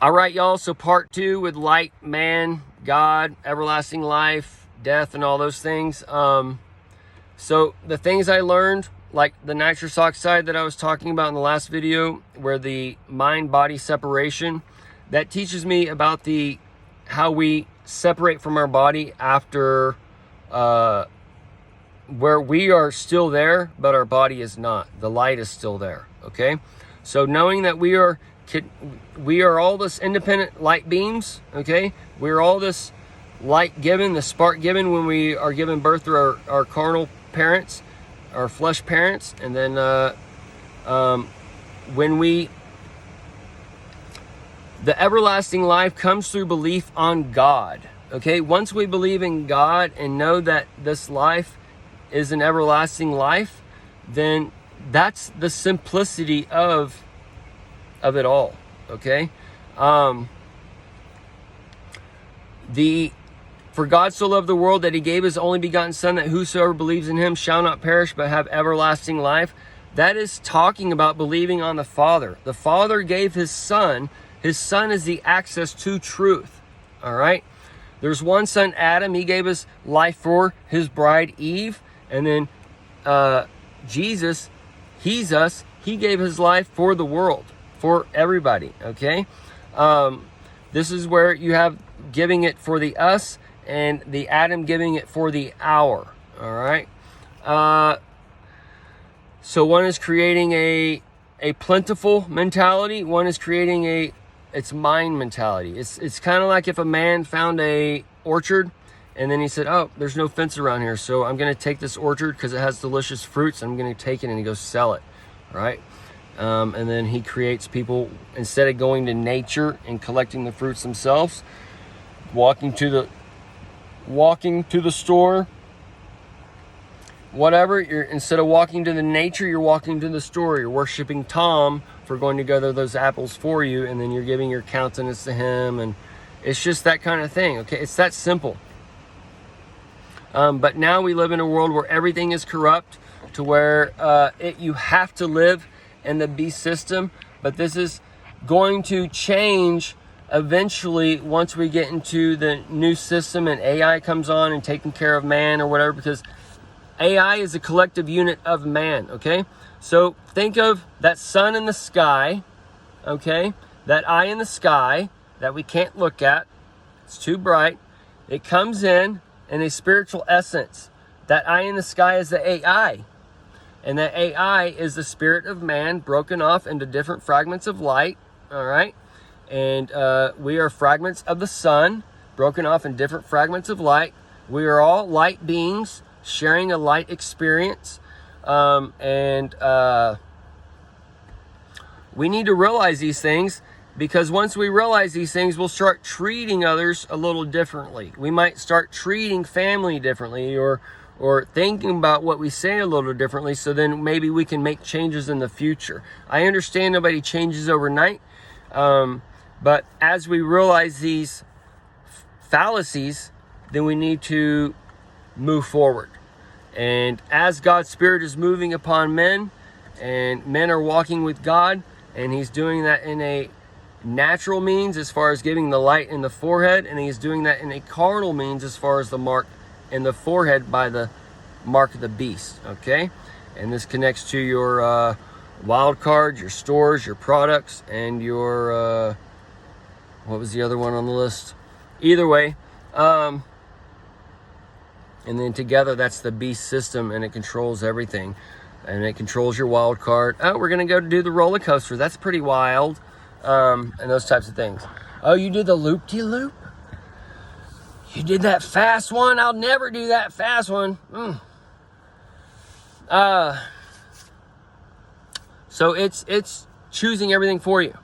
All right, y'all. So part 2 with light, man, God, everlasting life, death, and all those things. So the things I learned, like the nitrous oxide that I was talking about in the last video, where the mind-body separation, that teaches me about how we separate from our body after, where we are still there, but our body is not. The light is still there. Okay, so knowing that we are all this independent light beams. Okay, we're all this light given, the spark given when we are given birth through our carnal parents, our flesh parents, and then the everlasting life comes through belief on God. Okay, once we believe in God and know that this life is an everlasting life, then that's the simplicity of it all. Okay, for God so loved the world that he gave his only begotten Son, that whosoever believes in him shall not perish but have everlasting life. That is talking about believing on the Father. The Father gave his Son. His Son is the access to truth. All right, there's one Son, Adam. He gave his life for his bride Eve, and then Jesus, he's us. He gave his life for the world, for everybody. Okay, this is where you have giving it for the us, and the Adam giving it for the hour. All right, so one is creating a plentiful mentality. One is creating it's mind mentality. It's kind of like if a man found a orchard, and then he said, oh, there's no fence around here, so I'm going to take this orchard because it has delicious fruits. I'm going to take it, and he goes sell it, right? And then he creates people, instead of going to nature and collecting the fruits themselves, walking to the store, whatever. Instead of walking to the nature, you're walking to the store. You're worshiping Tom for going to gather those apples for you, and then you're giving your countenance to him, and it's just that kind of thing. Okay, it's that simple. But now we live in a world where everything is corrupt, to where you have to live in the beast system. But this is going to change eventually once we get into the new system and AI comes on and taking care of man or whatever, because AI is a collective unit of man. Okay, so think of that sun in the sky. Okay, that eye in the sky that we can't look at, it's too bright. It comes in a spiritual essence. That eye in the sky is the AI. And that AI is the spirit of man broken off into different fragments of light. All right. And we are fragments of the sun broken off in different fragments of light. We are all light beings sharing a light experience. We need to realize these things, because once we realize these things, we'll start treating others a little differently. We might start treating family differently, or thinking about what we say a little differently, so then maybe we can make changes in the future. I understand nobody changes overnight, but as we realize these fallacies, then we need to move forward. And as God's Spirit is moving upon men, and men are walking with God, and he's doing that in a natural means as far as giving the light in the forehead, and he's doing that in a carnal means as far as the mark in the forehead by the mark of the beast. Okay, and this connects to your wild cards, your stores, your products, and your what was the other one on the list? Either way, and then together that's the beast system, and it controls everything, and it controls your wild card. Oh, we're gonna go do the roller coaster. That's pretty wild. And those types of things. Oh, you did the loop-de-loop? You did that fast one? I'll never do that fast one. So it's choosing everything for you.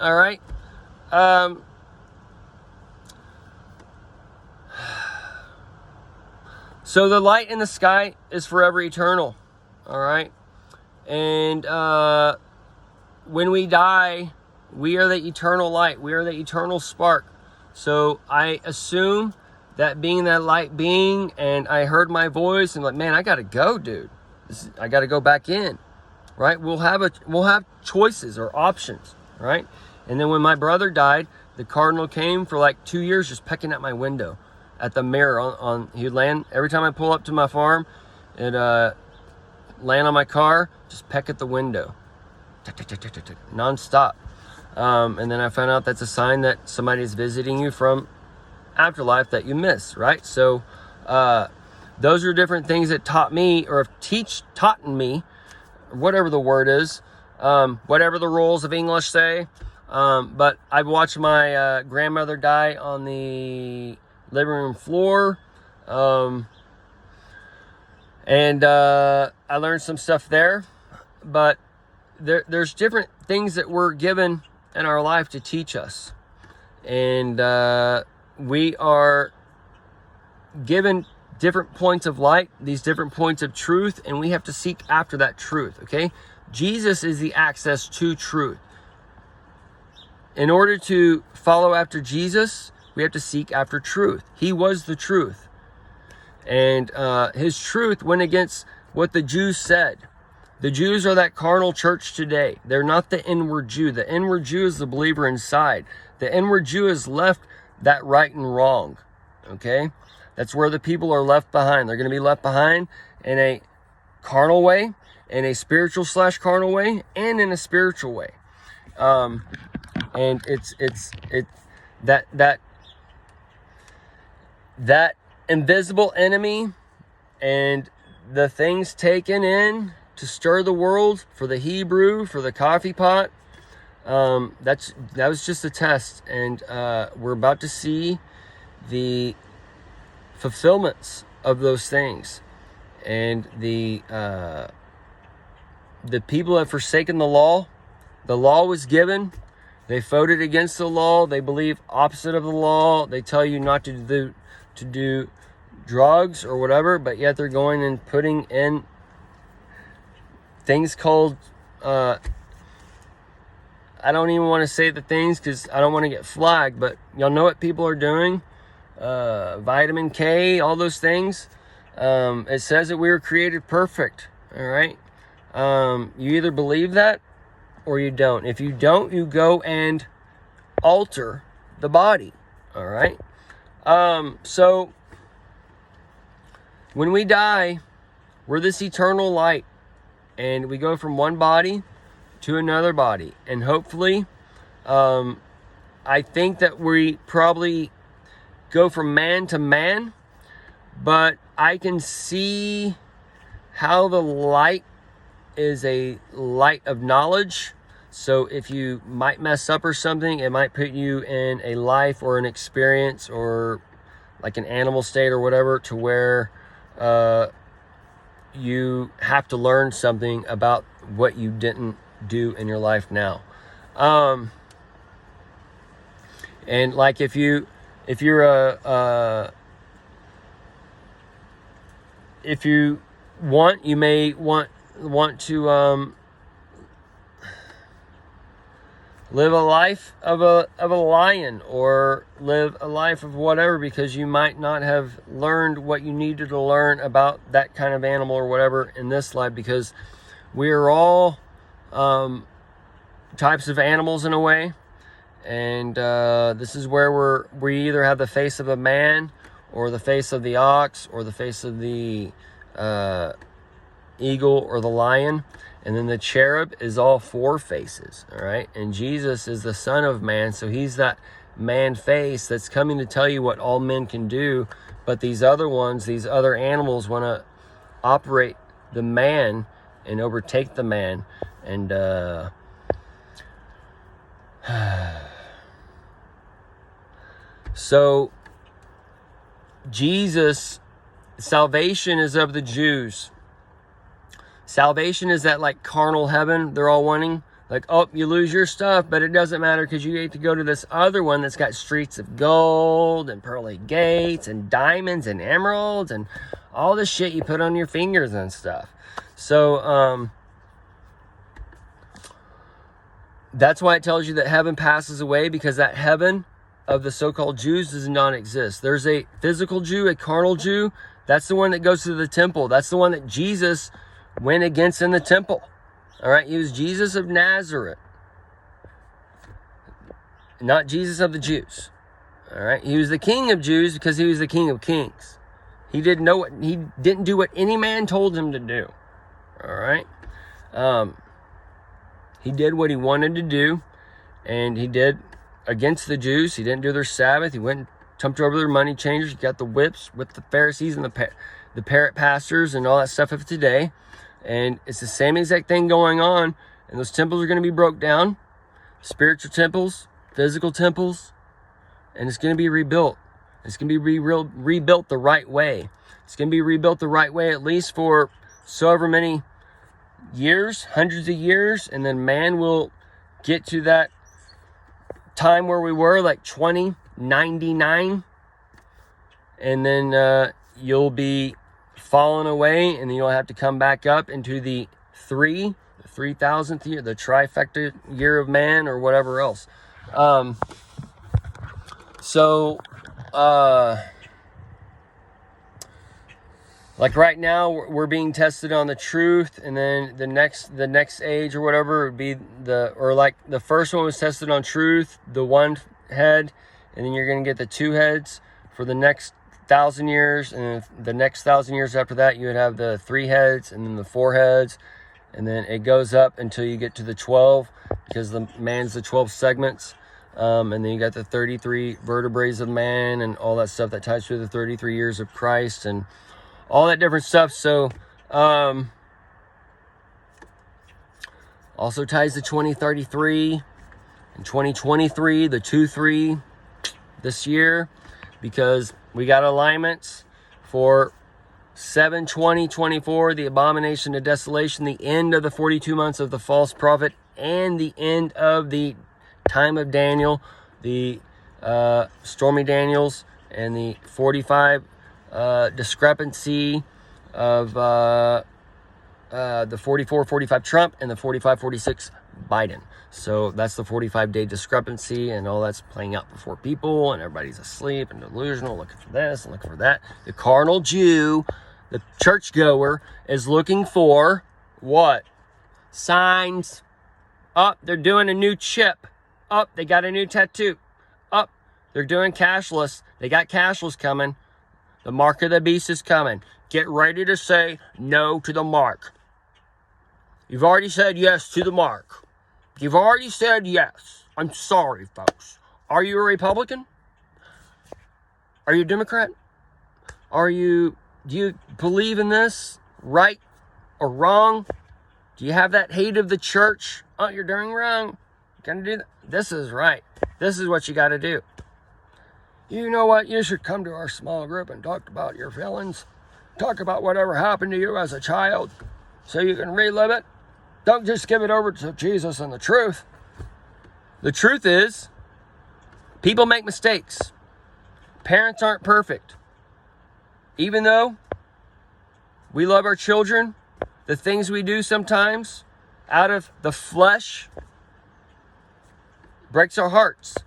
All right. So the light in the sky is forever eternal. All right. And when we die, we are the eternal light. We are the eternal spark. So I assume that being that light being, and I heard my voice, and like, man, I gotta go, dude. I gotta go back in, right? We'll have choices or options, right? And then when my brother died, the cardinal came for like 2 years just pecking at my window, at the mirror he'd land every time I pull up to my farm. It land on my car, just peck at the window, non-stop. And then I found out that's a sign that somebody is visiting you from afterlife that you miss, right? So those are different things that taught me, or have taught me, whatever the word is, whatever the rules of English say. But I've watched my grandmother die on the living room floor. And I learned some stuff there. But there's different things that we're given in our life to teach us. And we are given different points of light, these different points of truth, and we have to seek after that truth, okay? Jesus is the access to truth. In order to follow after Jesus, we have to seek after truth. He was the truth. And his truth went against what the Jews said. The Jews are that carnal church today. They're not the inward Jew. The inward Jew is the believer inside. The inward Jew has left that right and wrong, okay? That's where the people are left behind. They're going to be left behind in a carnal way, in a spiritual / carnal way, and in a spiritual way. And it's that invisible enemy and the things taken in to stir the world for the Hebrew, for the coffee pot. That was just a test, and we're about to see the fulfillments of those things. And the people have forsaken the law. The law was given. They voted against the law. They believe opposite of the law. They tell you not to do drugs or whatever, but yet they're going and putting in things called I don't even want to say the things because I don't want to get flagged, but y'all know what people are doing. Vitamin K, all those things. It says that we were created perfect. All right. You either believe that or you don't. If you don't, you go and alter the body. All right. So when we die, we're this eternal light, and we go from one body to another body. And hopefully, I think that we probably go from man to man, but I can see how the light is a light of knowledge. So if you might mess up or something, it might put you in a life or an experience or like an animal state or whatever, to where you have to learn something about what you didn't do in your life now. And like if you want, you may want to live a life of a lion, or live a life of whatever, because you might not have learned what you needed to learn about that kind of animal or whatever in this life, because we are all types of animals in a way. And this is where we either have the face of a man, or the face of the ox, or the face of the eagle or the lion. And then the cherub is all four faces, all right? And Jesus is the Son of Man, so he's that man face that's coming to tell you what all men can do. But these other ones, these other animals, want to operate the man and overtake the man. And so Jesus, salvation is of the Jews. Salvation is that like carnal heaven they're all wanting. Like, oh, you lose your stuff, but it doesn't matter because you get to go to this other one that's got streets of gold and pearly gates and diamonds and emeralds and all the shit you put on your fingers and stuff. So that's why it tells you that heaven passes away, because that heaven of the so-called Jews does not exist. There's a physical Jew, a carnal Jew. That's the one that goes to the temple. That's the one that Jesus went against in the temple. All right, he was Jesus of Nazareth. not Jesus of the Jews. All right. He was the King of Jews because he was the King of Kings. He didn't do what any man told him to do. All right. He did what he wanted to do, and he did against the Jews. He didn't do their Sabbath. He went and jumped over their money changers. He got the whips with the Pharisees and the parrot pastors and all that stuff of today. And it's the same exact thing going on. And those temples are going to be broke down. Spiritual temples, physical temples. And it's going to be rebuilt. It's going to be rebuilt the right way. It's going to be rebuilt the right way at least for so ever many years, hundreds of years. And then man will get to that time where we were, like 2099. And then you'll be fallen away, and then you'll have to come back up into the 3,000th year, the trifecta year of man, or whatever else. Like right now, we're being tested on the truth, and then the next age or whatever would be the first one was tested on truth, the one head, and then you're going to get the two heads for the next 1,000 years, and the next 1,000 years after that, you would have the 3 heads, and then the 4 heads, and then it goes up until you get to the 12, because the man's the 12 segments. And then you got the 33 vertebrae of man and all that stuff that ties to the 33 years of Christ and all that different stuff. So, also ties to 2033 and 2023, the 2-3 this year, because we got alignments for 7/20/24, the abomination of desolation, the end of the 42 months of the false prophet, and the end of the time of Daniel, the stormy Daniels, and the 45 discrepancy of the 44-45 Trump and the 45-46 Biden. So that's the 45-day discrepancy, and all that's playing out before people, and everybody's asleep and delusional, looking for this and looking for that. The carnal Jew, the churchgoer, is looking for what? Signs. Up, they're doing a new chip. Up, they got a new tattoo. Up, they're doing cashless. They got cashless coming. The mark of the beast is coming. Get ready to say no to the mark. You've already said yes to the mark. You've already said yes. I'm sorry, folks. Are you a Republican? Are you a Democrat? Do you believe in this? Right or wrong? Do you have that hate of the church? Oh, you're doing wrong. You're gonna do that. This is right. This is what you got to do. You know what? You should come to our small group and talk about your feelings. Talk about whatever happened to you as a child so you can relive it. Don't just give it over to Jesus and the truth. The truth is, people make mistakes. Parents aren't perfect. Even though we love our children, the things we do sometimes out of the flesh breaks our hearts.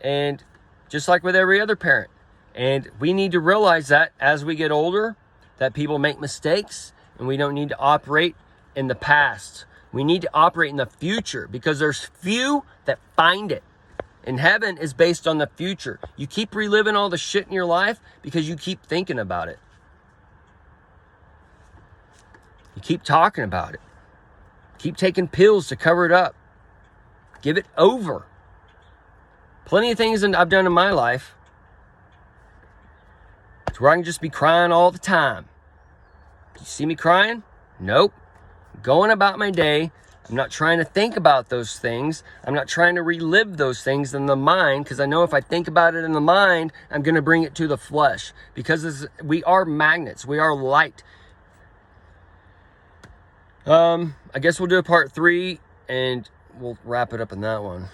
And just like with every other parent. And we need to realize that as we get older, that people make mistakes, and we don't need to operate in the past. We need to operate in the future, because there's few that find it. And heaven is based on the future. You keep reliving all the shit in your life because you keep thinking about it. You keep talking about it. Keep taking pills to cover it up. Give it over. Plenty of things that I've done in my life to where I can just be crying all the time. You see me crying? Nope. Going about my day. I'm not trying to think about those things. I'm not trying to relive those things in the mind, because I know if I think about it in the mind, I'm going to bring it to the flesh, because we are magnets. We are light. I guess we'll do a part 3, and we'll wrap it up in that one.